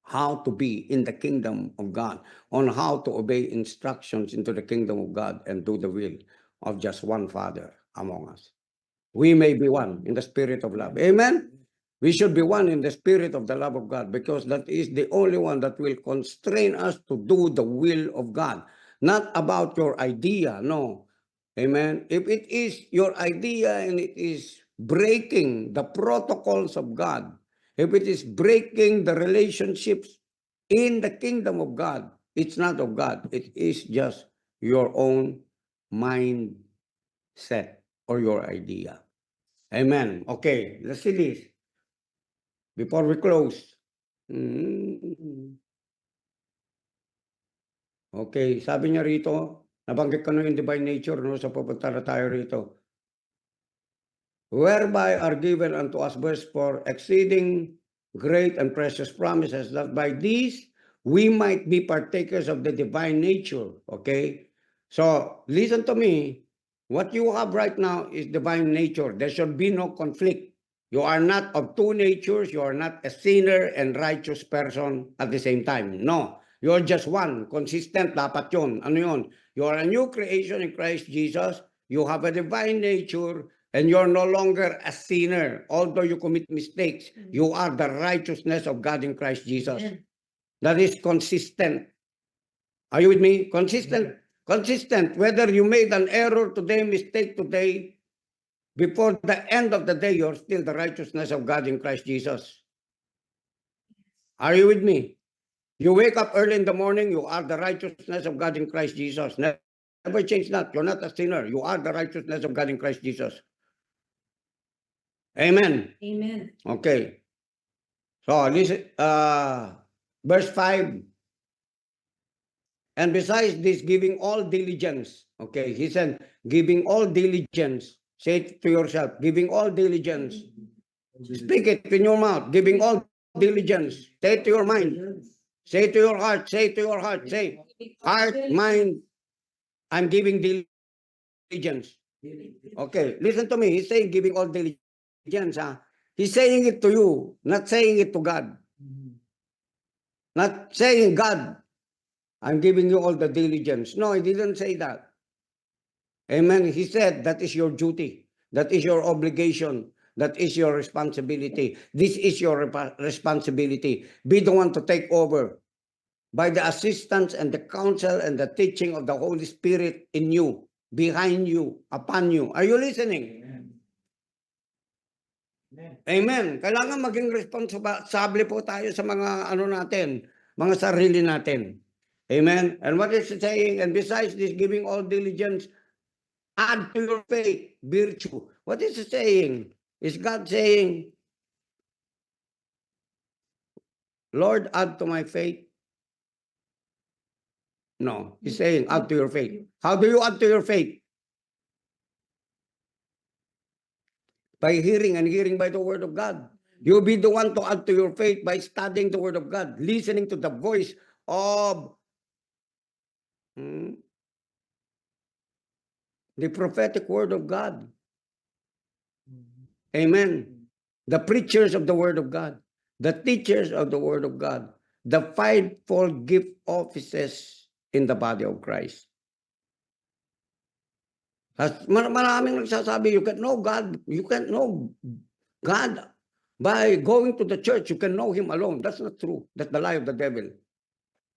how to be in the kingdom of God, on how to obey instructions into the kingdom of God and do the will of just one Father among us. We may be one in the spirit of love. Amen? We should be one in the spirit of the love of God, because that is the only one that will constrain us to do the will of God. Not about your idea, no. Amen. If it is your idea and it is breaking the protocols of God, if it is breaking the relationships in the kingdom of God, it's not of God. It is just your own mindset or your idea. Amen. Okay, let's see this before we close. Mm. Okay, sabi niya rito, nabanggit ko na yung divine nature, no? So pupunta na tayo rito. Whereby are given unto us, verse 4, exceeding great and precious promises, that by these we might be partakers of the divine nature. Okay? So, listen to me. What you have right now is divine nature. There should be no conflict. You are not of two natures. You are not a sinner and righteous person at the same time. No. You're just one. Consistent. Dapat yun. Ano yun? You are a new creation in Christ Jesus. You have a divine nature. And you're no longer a sinner. Although you commit mistakes, you are the righteousness of God in Christ Jesus. That is consistent. Are you with me? Consistent. Consistent. Whether you made an error today, mistake today, before the end of the day, you're still the righteousness of God in Christ Jesus. Are you with me? You wake up early in the morning, you are the righteousness of God in Christ Jesus. Never change that. You're not a sinner. You are the righteousness of God in Christ Jesus. Amen. Amen. Okay. So, listen, verse 5. And besides this, giving all diligence. Okay, he said, giving all diligence. Say it to yourself, giving all diligence. Speak it in your mouth, giving all diligence. Say it to your mind. Say it to your heart. Say it to your heart. Say, heart, mind, I'm giving diligence. Okay, listen to me. He's saying giving all diligence. He's saying it to you, not saying it to God. Not saying, God, I'm giving you all the diligence. No, he didn't say that. Amen. He said that is your duty. That is your obligation. That is your responsibility. This is your responsibility. Be the one to take over by the assistance and the counsel and the teaching of the Holy Spirit in you, behind you, upon you. Are you listening? Amen. Kailangan maging responsable po tayo sa mga ano natin, mga sarili natin. Amen. And what is it saying? And besides this, giving all diligence, add to your faith virtue. What is it saying? Is God saying, Lord, add to my faith? No. He's saying, add to your faith. How do you add to your faith? By hearing, and hearing by the word of God. You'll be the one to add to your faith by studying the word of God, listening to the voice of the prophetic word of God. Amen. The preachers of the word of God, the teachers of the word of God, the fivefold gift offices in the body of Christ. Maraming nagsasabi, you can know God, you can't know God by going to the church, you can know Him alone. That's not true. That's the lie of the devil.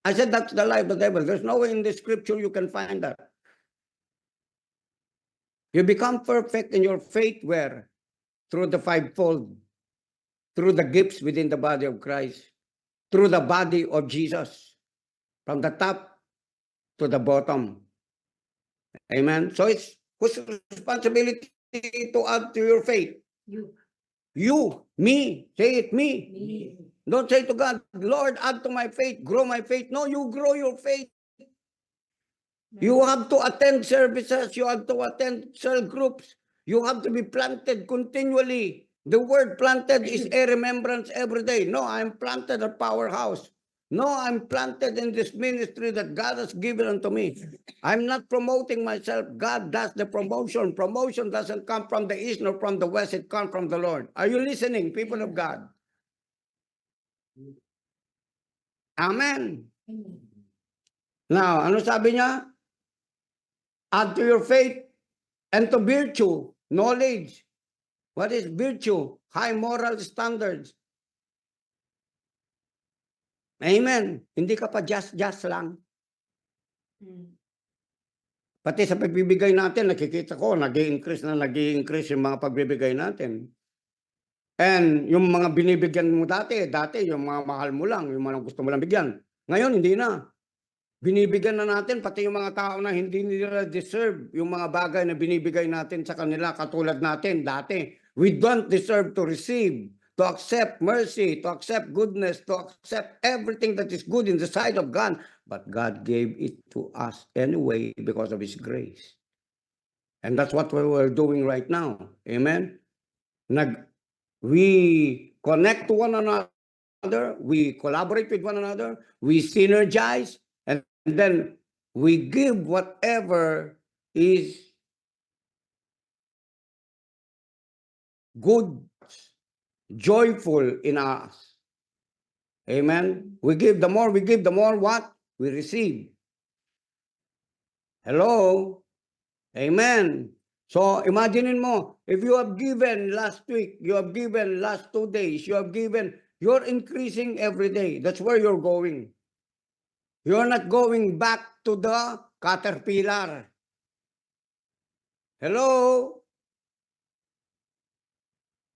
I said that's the lie of the devil. There's no way in the scripture you can find that. You become perfect in your faith where? Through the fivefold, through the gifts within the body of Christ, through the body of Jesus, from the top to the bottom. Amen. So it's whose responsibility to add to your faith? You. You, me, say it, me. Me. Don't say to God, Lord, add to my faith, grow my faith. No, you grow your faith. You have to attend services. You have to attend cell groups. You have to be planted continually. The word planted is a remembrance every day. No, I'm planted at Powerhouse. No, I'm planted in this ministry that God has given unto me. I'm not promoting myself. God does the promotion. Promotion doesn't come from the east nor from the west. It comes from the Lord. Are you listening, people of God? Amen. Now, ano sabi niya? Add to your faith and to virtue, knowledge. What is virtue? High moral standards. Amen. Hindi ka pa just lang. Pati sa pagbibigay natin, nakikita ko, nag-i-increase yung mga pagbibigay natin. And yung mga binibigyan mo dati yung mga mahal mo lang, yung mga gusto mo lang bigyan. Ngayon, hindi na. Binibigyan na natin, pati yung mga tao na hindi nila deserve yung mga bagay na binibigay natin sa kanila, katulad natin dati. We don't deserve to receive to accept mercy, to accept goodness, to accept everything that is good in the sight of God. But God gave it to us anyway because of His grace. And that's what we're doing right now. Amen? We connect to one another, we collaborate with one another, we synergize, and then we give whatever is good, joyful in us. Amen. We give the more what? We receive. Hello? Amen. So imagine mo, if you have given last week, you have given last 2 days, you have given, you're increasing every day. That's where you're going. You're not going back to the caterpillar. Hello?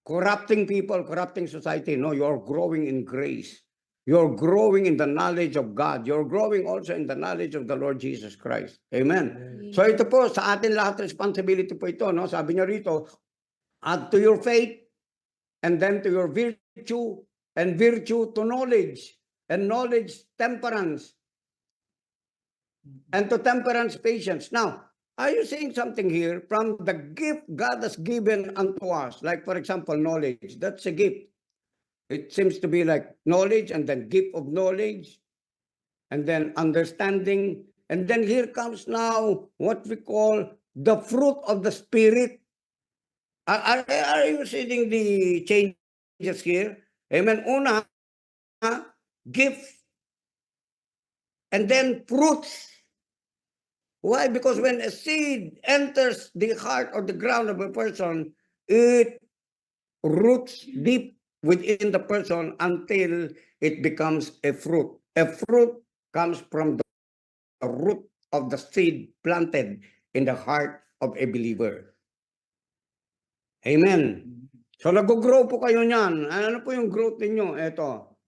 Corrupting people, corrupting society. No, you're growing in grace. You're growing in the knowledge of God. You're growing also in the knowledge of the Lord Jesus Christ. Amen. So ito po, sa atin lahat responsibility po ito. No? Sabi niya rito, add to your faith, and then to your virtue, and virtue to knowledge, and knowledge temperance, and to temperance patience. Now, are you saying something here from the gift God has given unto us? Like, for example, knowledge. That's a gift. It seems to be like knowledge and then gift of knowledge and then understanding. And then here comes now what we call the fruit of the Spirit. Are you seeing the changes here? Amen. Una, gift, and then fruits. Why? Because when a seed enters the heart or the ground of a person, it roots deep within the person until it becomes a fruit. A fruit comes from the root of the seed planted in the heart of a believer. Amen. So nag-grow po kayo niyan. Ano po yung growth ninyo? Ito.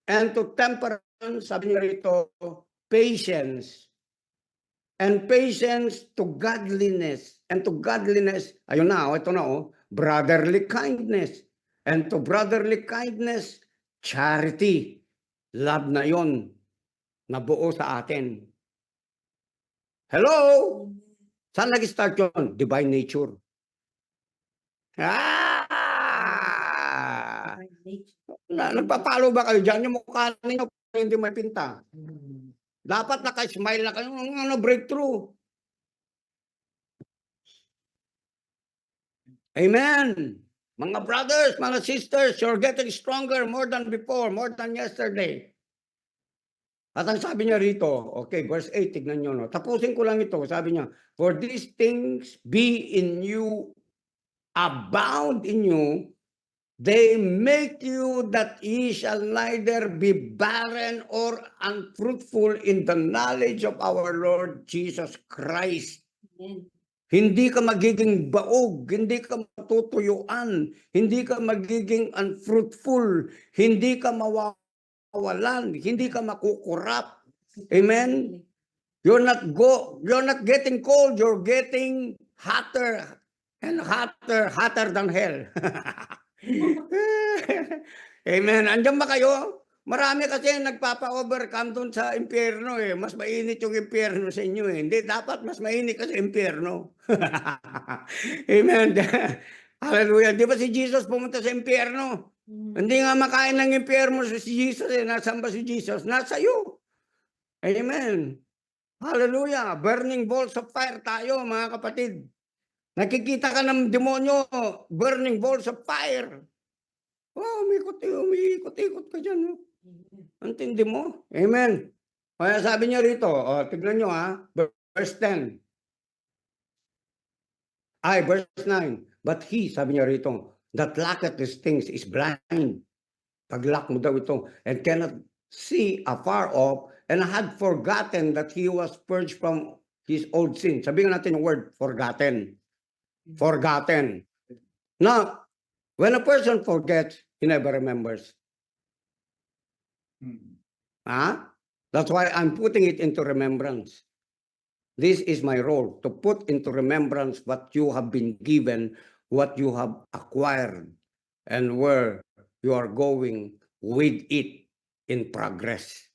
And to temperance, sabi niya rito, patience. And patience to godliness. And to godliness, ayun na, ito na, brotherly kindness. And to brotherly kindness, charity. Love na yon na buo sa atin. Hello? Saan nag-start yun? Divine nature. Nagpapalo ba kayo dyan? Yung mukha ninyo hindi may pinta. Dapat naka-smile na kayo. Breakthrough. Amen. Mga brothers, mga sisters, you're getting stronger more than before, more than yesterday. At ang sabi niya rito, okay, verse 8, tignan nyo. No? Tapusin ko lang ito. Sabi niya, for these things be in you, abound in you, they make you that ye shall neither be barren or unfruitful in the knowledge of our Lord Jesus Christ. Amen. Hindi ka magiging baog, hindi ka matutuyuan, hindi ka magiging unfruitful, hindi ka mawawalan, hindi ka makukurap. Amen? You're not getting cold, you're getting hotter and hotter than hell. Amen. Andiyan ba kayo? Marami kasi nagpapa-overcome doon sa impyerno eh. Mas mainit yung impyerno sa inyo eh. Hindi, dapat mas mainit kasi impyerno. Amen. Hallelujah. Di ba si Jesus pumunta sa impyerno? Hindi nga makain ng impyerno si Jesus eh. Nasaan ba si Jesus? Nasa iyo. Amen. Hallelujah. Burning balls of fire tayo mga kapatid. Nakikita ka ng demonyo, burning balls of fire. Oh, umiikot-ikot ka dyan. Oh. Antindi mo? Amen. Kaya sabi niya rito, tignan nyo verse 10. Verse 9. But he, sabi niya rito, that lacketh these things is blind. Paglack mo daw ito, and cannot see afar off, and had forgotten that he was purged from his old sin. Sabihin natin yung word, forgotten. Forgotten. Now, when a person forgets, he never remembers. That's why I'm putting it into remembrance. This is my role, to put into remembrance what you have been given, what you have acquired, and where you are going with it in progress.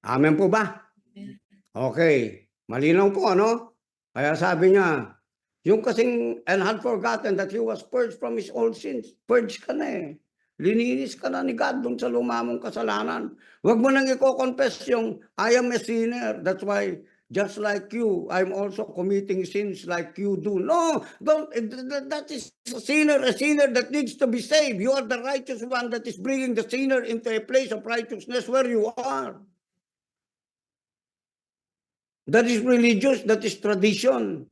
Amen po ba? Okay. Malinaw po, ano? Kaya sabi niya, yung kasing, and had forgotten that he was purged from his old sins. Purge ka na eh. Lininis ka na ni God dun sa lumamong kasalanan. Huwag mo nang i-confess yung, I am a sinner. That's why, just like you, I'm also committing sins like you do. No, don't, that is a sinner that needs to be saved. You are the righteous one that is bringing the sinner into a place of righteousness where you are. That is religious, that is tradition.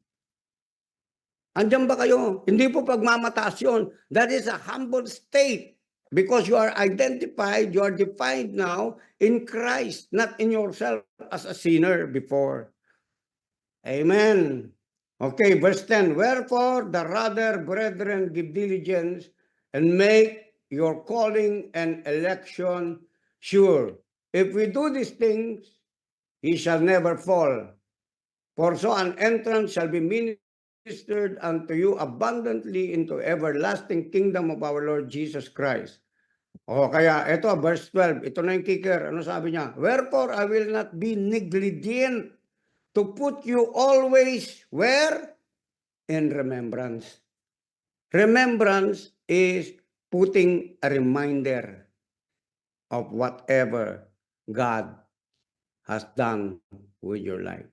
Andiyan ba kayo? Hindi po pagmamataas yun. That is a humble state because you are identified, you are defined now in Christ, not in yourself as a sinner before. Amen. Okay, verse 10. Wherefore, the rather, brethren, give diligence and make your calling and election sure. If we do these things, he shall never fall. For so an entrance shall be ministered unto you abundantly into everlasting kingdom of our Lord Jesus Christ. O kaya ito, verse 12, ito na yung kicker. Ano sabi niya? Wherefore I will not be negligent to put you always where? In remembrance. Remembrance is putting a reminder of whatever God has done with your life.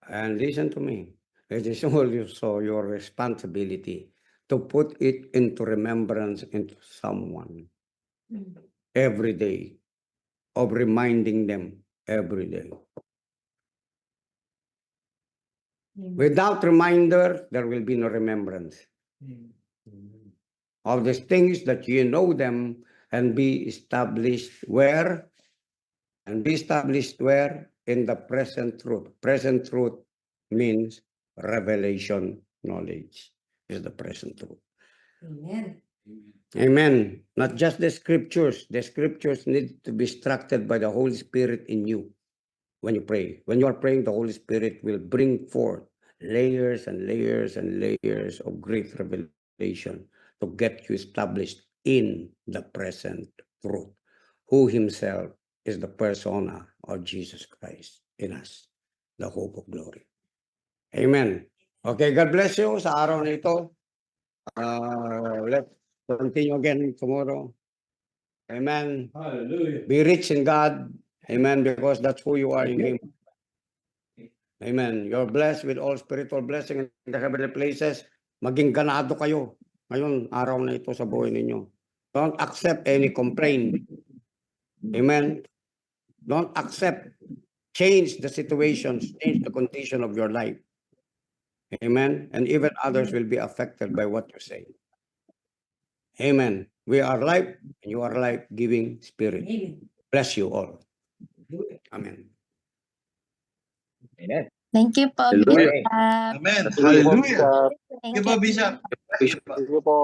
And listen to me, it is also your responsibility to put it into remembrance into someone every day, of reminding them every day. Without reminder, there will be no remembrance of these things that you know them and be established where? And be established where? In the present truth. Present truth means revelation knowledge is the present truth. Amen. Amen. Not just the scriptures. The scriptures need to be instructed by the Holy Spirit in you when you pray. When you are praying, the Holy Spirit will bring forth layers and layers and layers of great revelation to get you established in the present truth, who himself is the persona of Jesus Christ in us, the hope of glory. Amen. Okay, God bless you sa araw na ito. Let's continue again tomorrow. Amen. Hallelujah. Be rich in God. Amen, because that's who you are in Him. Amen. You're blessed with all spiritual blessing in the heavenly places. Maging ganado kayo ngayon, araw na ito sa buhay ninyo. Don't accept any complaint. Amen. Don't accept. Change the situations, change the condition of your life. Amen. And even others will be affected by what you say. Amen. We are life, and you are life-giving spirit. Amen. Bless you all. Amen. Thank you po, Hallelujah. Bishop. Amen. Hallelujah. Hallelujah. Thank Give a you. bishop. Thank you po.